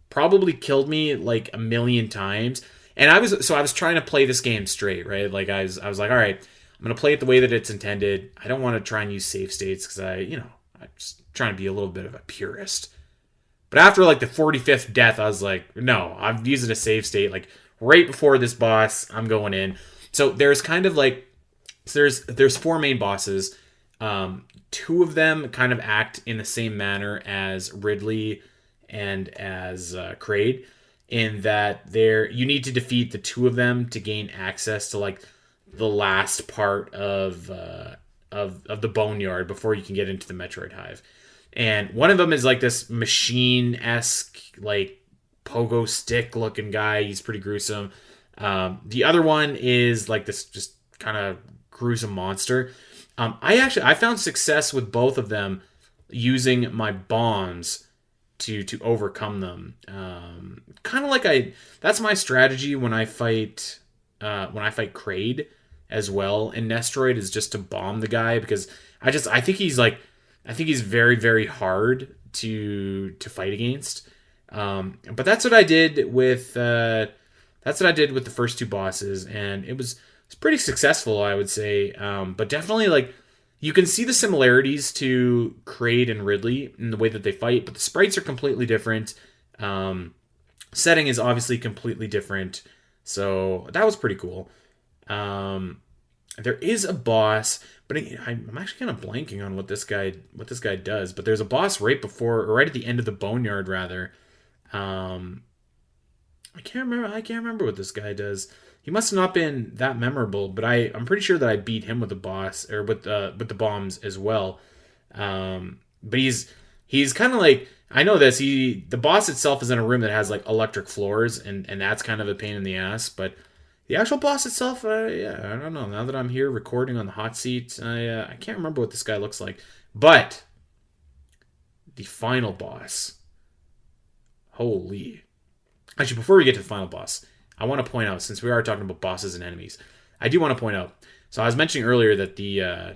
probably killed me like a million times, and I was trying to play this game straight, right? Like I was like, all right, I'm gonna play it the way that it's intended. I don't want to try and use save states because I'm just trying to be a little bit of a purist. But after like the 45th death, I was like, no, I'm using a save state. Like right before this boss, I'm going in. So there's kind of like, there's 4 main bosses. 2 of them kind of act in the same manner as Ridley and as Kraid, in that you need to defeat the 2 of them to gain access to like the last part of the Boneyard before you can get into the Metroid Hive. And one of them is like this machine-esque, like pogo stick looking guy. He's pretty gruesome. The other one is like this just kind of gruesome monster. I found success with both of them using my bombs to overcome them. Kind of like that's my strategy when I fight Kraid as well in Nestroid, is just to bomb the guy, because I think he's very, very hard to fight against. But that's what I did with the first 2 bosses, and it's pretty successful, I would say. But definitely, like, you can see the similarities to Kraid and Ridley in the way that they fight, but the sprites are completely different. Setting is obviously completely different, so that was pretty cool. There is a boss, but I'm actually kind of blanking on what this guy does. But there's a boss right at the end of the Boneyard, rather. I can't remember what this guy does. He must have not been that memorable, but I'm pretty sure that I beat him with the boss, or with the bombs as well. But he's kind of like, I know this. The boss itself is in a room that has like electric floors, and that's kind of a pain in the ass. But the actual boss itself, I don't know. Now that I'm here recording on the hot seat, I can't remember what this guy looks like. But the final boss, holy! Actually, before we get to the final boss, I want to point out, since we are talking about bosses and enemies, I do want to point out. So I was mentioning earlier that the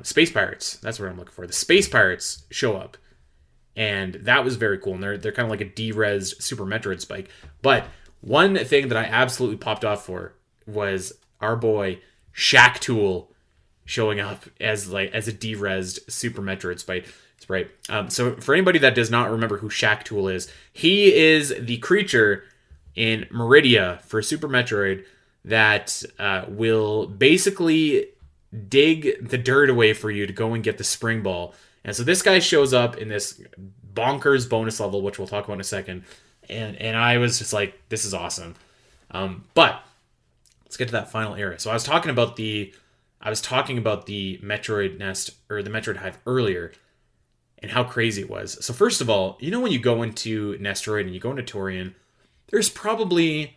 Space Pirates, that's what I'm looking for. The Space Pirates show up, and that was very cool. And they're kind of like a de-resed Super Metroid Spike. But one thing that I absolutely popped off for was our boy Shack Tool showing up as a de-resed Super Metroid Spike. Right. So for anybody that does not remember who Shack Tool is, he is the creature in Meridia for Super Metroid that will basically dig the dirt away for you to go and get the spring ball. And so this guy shows up in this bonkers bonus level, which we'll talk about in a second. And I was just like, this is awesome. But let's get to that final area. So I was talking about the Metroid Nest, or the Metroid Hive, earlier, and how crazy it was. So first of all, when you go into Nestroid and you go into Torian, there's probably,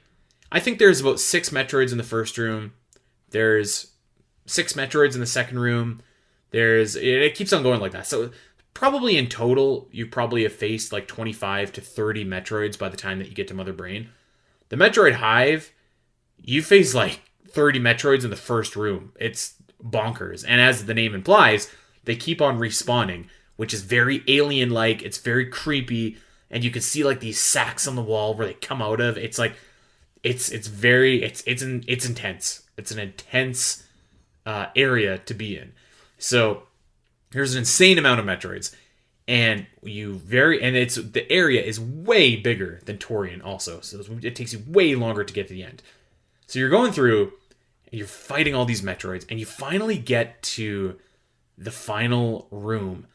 I think there's about 6 Metroids in the first room. There's 6 Metroids in the second room. It keeps on going like that. So probably in total, you probably have faced like 25 to 30 Metroids by the time that you get to Mother Brain. The Metroid Hive, you face like 30 Metroids in the first room. It's bonkers. And as the name implies, they keep on respawning, which is very alien-like. It's very creepy, and you can see like these sacks on the wall where they come out of. It's like, it's intense. It's an intense area to be in. So there's an insane amount of Metroids, and the area is way bigger than Torian also. So it takes you way longer to get to the end. So you're going through, and you're fighting all these Metroids, and you finally get to the final room.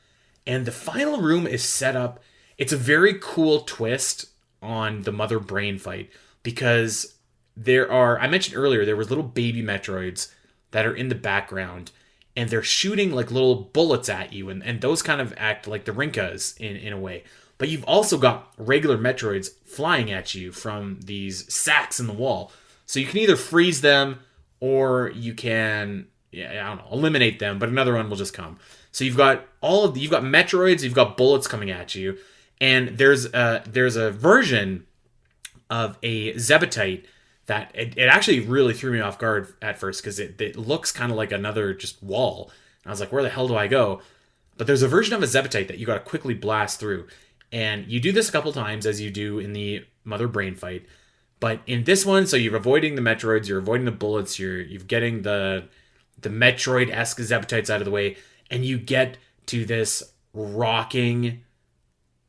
And the final room is set up. It's a very cool twist on the Mother Brain fight because I mentioned earlier, there was little baby Metroids that are in the background and they're shooting like little bullets at you. And those kind of act like the Rinkas in a way. But you've also got regular Metroids flying at you from these sacks in the wall. So you can either freeze them or you can, I don't know, eliminate them, but another one will just come. So you've got Metroids, you've got bullets coming at you, and there's a version of a Zebetite that it actually really threw me off guard at first because it looks kind of like another just wall. And I was like, where the hell do I go? But there's a version of a Zebetite that you got to quickly blast through. And you do this a couple times as you do in the Mother Brain fight. But in this one, so you're avoiding the Metroids, you're avoiding the bullets, you're getting the Metroid-esque Zebetites out of the way, and you get to this rocking,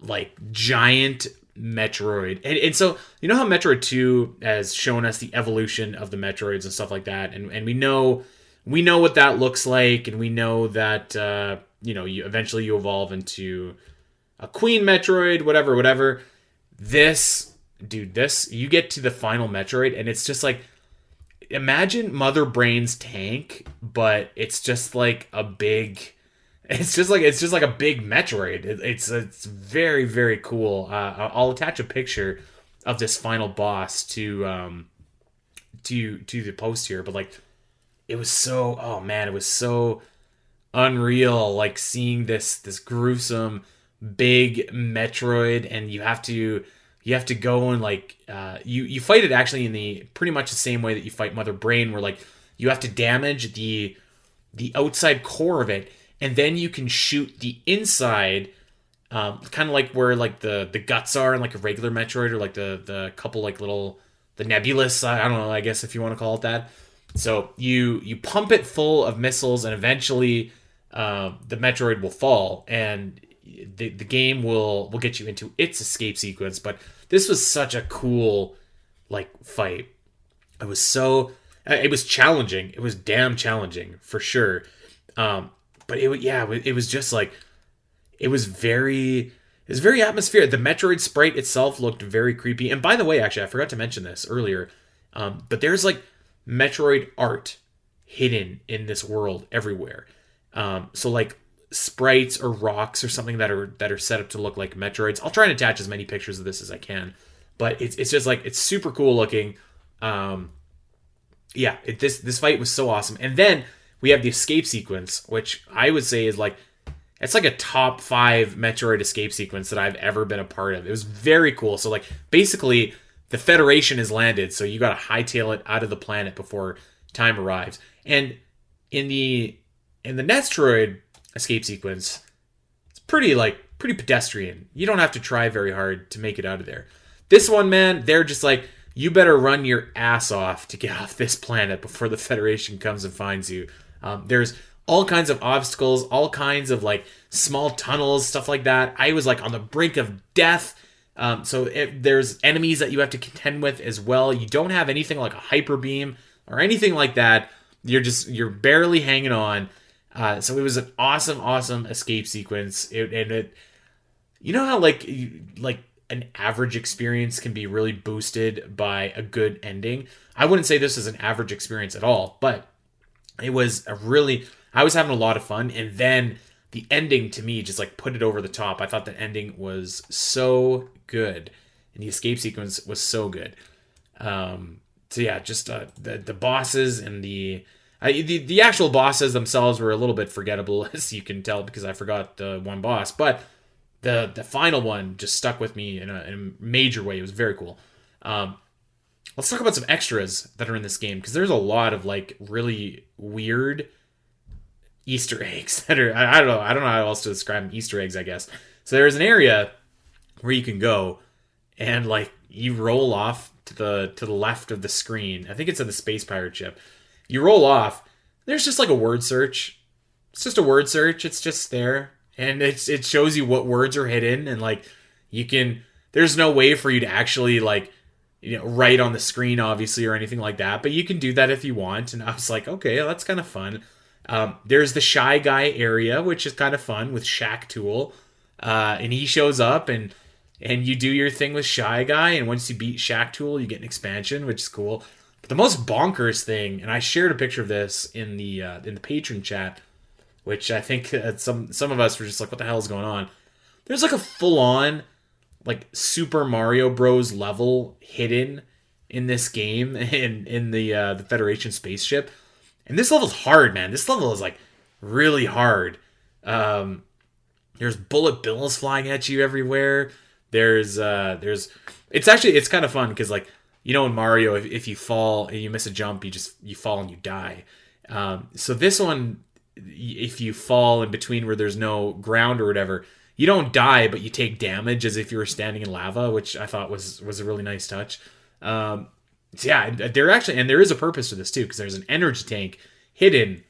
like, giant Metroid. And so, you know how Metroid 2 has shown us the evolution of the Metroids and stuff like that, and we know what that looks like, and we know that, you eventually you evolve into a Queen Metroid, whatever. This, you get to the final Metroid, and it's just like, imagine Mother Brain's tank, but it's just like a big Metroid. It's very, very cool. I'll attach a picture of this final boss to the post here, but like, it was so unreal, like seeing this gruesome big Metroid, and you have to go and like you fight it actually in the pretty much the same way that you fight Mother Brain, where like you have to damage the outside core of it, and then you can shoot the inside, kind of like where like the guts are in like a regular Metroid, or like the couple like little the nebulous, I don't know, I guess if you want to call it that. So you pump it full of missiles, and eventually the Metroid will fall, and the game will get you into its escape sequence. But this was such a cool like fight. It was challenging. It was damn challenging for sure. But it was just like, it was very atmospheric. The Metroid sprite itself looked very creepy. And by the way, actually, I forgot to mention this earlier, but there's like Metroid art hidden in this world everywhere. So like sprites or rocks or something that are set up to look like Metroids. I'll try and attach as many pictures of this as I can, but it's just like, it's super cool looking. This fight was so awesome. And then we have the escape sequence, which I would say is like, it's like a top 5 Metroid escape sequence that I've ever been a part of. It was very cool. So like, basically the Federation has landed, so you got to hightail it out of the planet before time arrives. And in the Nestroid escape sequence, it's pretty pedestrian. You don't have to try very hard to make it out of there. This one, man, they're just like, you better run your ass off to get off this planet before the Federation comes and finds you. There's all kinds of obstacles, all kinds of like small tunnels, stuff like that. I was like on the brink of death. There's enemies that you have to contend with as well. You don't have anything like a hyper beam or anything like that. You're barely hanging on. So it was an awesome escape sequence. You know how like an average experience can be really boosted by a good ending? I wouldn't say this is an average experience at all, but it was I was having a lot of fun. And then the ending to me just like put it over the top. I thought the ending was so good, and the escape sequence was so good. The bosses and the actual bosses themselves were a little bit forgettable, as you can tell, because I forgot the one boss. But the final one just stuck with me in a major way. It was very cool. Let's talk about some extras that are in this game, because there's a lot of like really weird Easter eggs that are, I don't know how else to describe them. Easter eggs, I guess. So there's an area where you can go and like you roll off to the left of the screen. I think it's in the Space Pirate ship. You roll off. There's just like a word search. It's just a word search. It's just there, and it shows you what words are hidden, and like you can. There's no way for you to actually like, write on the screen, obviously, or anything like that. But you can do that if you want. And I was like, okay, that's kind of fun. There's the Shy Guy area, which is kind of fun with Shack Tool. And he shows up and you do your thing with Shy Guy, and once you beat Shack Tool, you get an expansion, which is cool. But the most bonkers thing, and I shared a picture of this in the patron chat, which I think some of us were just like, what the hell is going on? There's like a full-on like Super Mario Bros. Level hidden in this game in the Federation spaceship. And this level's hard, man. This level is like really hard. There's bullet bills flying at you everywhere. There's it's kind of fun because, like, you know, in Mario, if you fall and you miss a jump, you fall and you die. So this one, if you fall in between where there's no ground or whatever, you don't die, but you take damage as if you were standing in lava, which I thought was a really nice touch. So yeah, there is a purpose to this too, because there's an energy tank hidden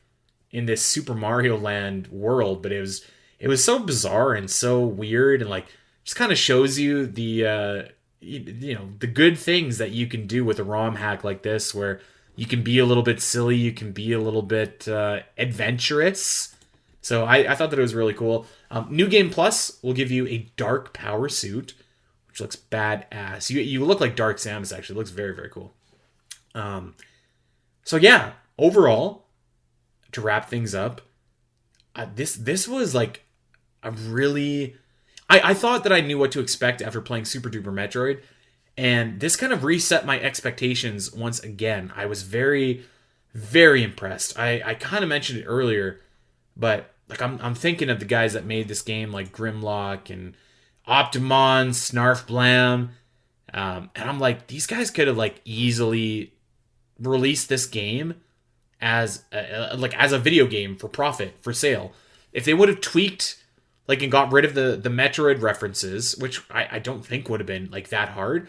in this Super Mario Land world, but it was so bizarre and so weird, and like just kind of shows you the the good things that you can do with a ROM hack like this, where you can be a little bit silly, you can be a little bit adventurous. So I thought that it was really cool. New Game Plus will give you a dark power suit, which looks badass. You look like Dark Samus, actually. It looks very, very cool. So yeah, overall, to wrap things up, this was like a really... I thought that I knew what to expect after playing Super Duper Metroid, and this kind of reset my expectations once again. I was very, very impressed. I kind of mentioned it earlier, but like I'm thinking of the guys that made this game, like Grimlock and Optimon, Snarf Blam, and I'm like, these guys could have like easily released this game as a video game for profit, for sale. If they would have tweaked like and got rid of the Metroid references, which I don't think would have been like that hard,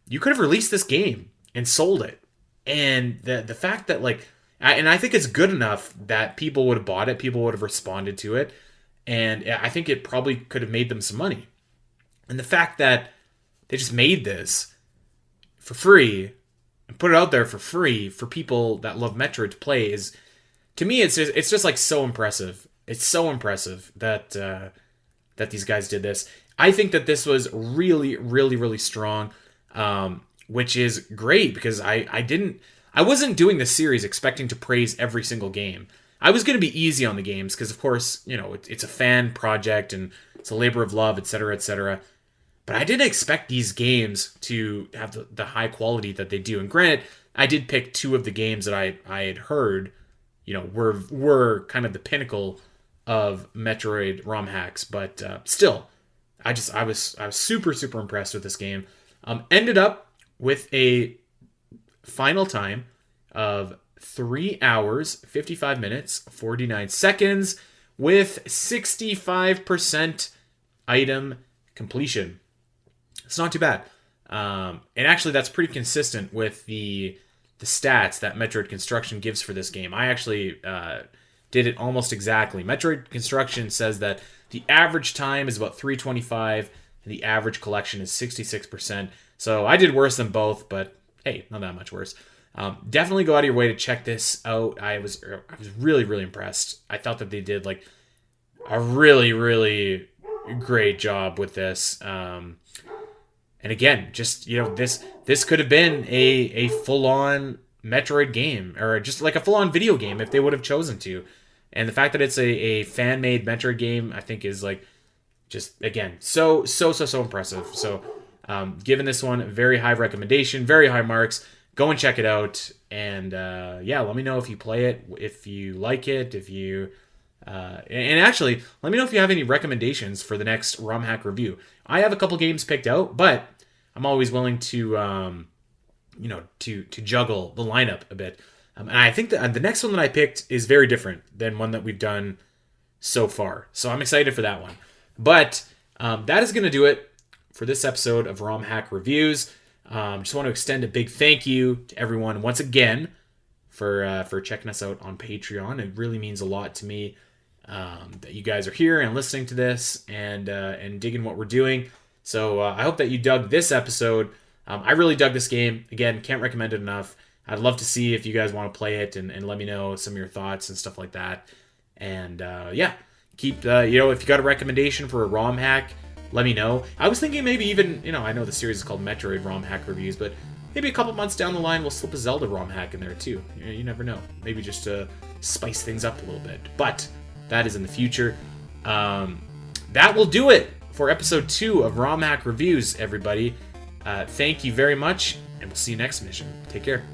you could have released this game and sold it. And the fact that like, and I think it's good enough that people would have bought it, people would have responded to it, and I think it probably could have made them some money. And the fact that they just made this for free and put it out there for free for people that love Metroid to play is, to me, it's just like so impressive. It's so impressive that these guys did this. I think that this was really, really, really strong, which is great because I wasn't doing this series expecting to praise every single game. I was going to be easy on the games because, of course, you know, it's a fan project and it's a labor of love, etc., etc. But I didn't expect these games to have the high quality that they do. And granted, I did pick two of the games that I had heard, you know, were kind of the pinnacle of Metroid ROM hacks. But still, I was super, super impressed with this game. Ended up with a final time of 3 hours, 55 minutes, 49 seconds with 65% item completion. It's not too bad. And actually, that's pretty consistent with the stats that Metroid Construction gives for this game. I actually did it almost exactly. Metroid Construction says that the average time is about 325, and the average collection is 66%. So I did worse than both, but hey, not that much worse. Definitely go out of your way to check this out. I was really, really impressed. I thought that they did like a really, really great job with this. And again, just, you know, this could have been a full-on Metroid game, or just like a full-on video game if they would have chosen to. And the fact that it's a fan-made Metroid game, I think is like, just, again, so impressive. So, given this one, very high recommendation, very high marks. Go and check it out. And yeah, let me know if you play it, if you like it, if you... and actually, let me know if you have any recommendations for the next ROM hack review. I have a couple games picked out, but I'm always willing to, to juggle the lineup a bit. And I think that the next one that I picked is very different than one that we've done so far. So I'm excited for that one. But that is going to do it for this episode of ROM hack reviews. Just want to extend a big thank you to everyone once again for checking us out on Patreon. It really means a lot to me that you guys are here and listening to this and digging what we're doing. So I hope that you dug this episode. I really dug this game. Again, can't recommend it enough. I'd love to see if you guys want to play it and let me know some of your thoughts and stuff like that. And yeah, keep if you got a recommendation for a ROM hack, let me know. I was thinking maybe even, I know the series is called Metroid ROM hack reviews, but maybe a couple months down the line we'll slip a Zelda ROM hack in there too. You never know. Maybe just to spice things up a little bit. But that is in the future. That will do it for episode 2 of ROM hack reviews, everybody. Thank you very much, and we'll see you next mission. Take care.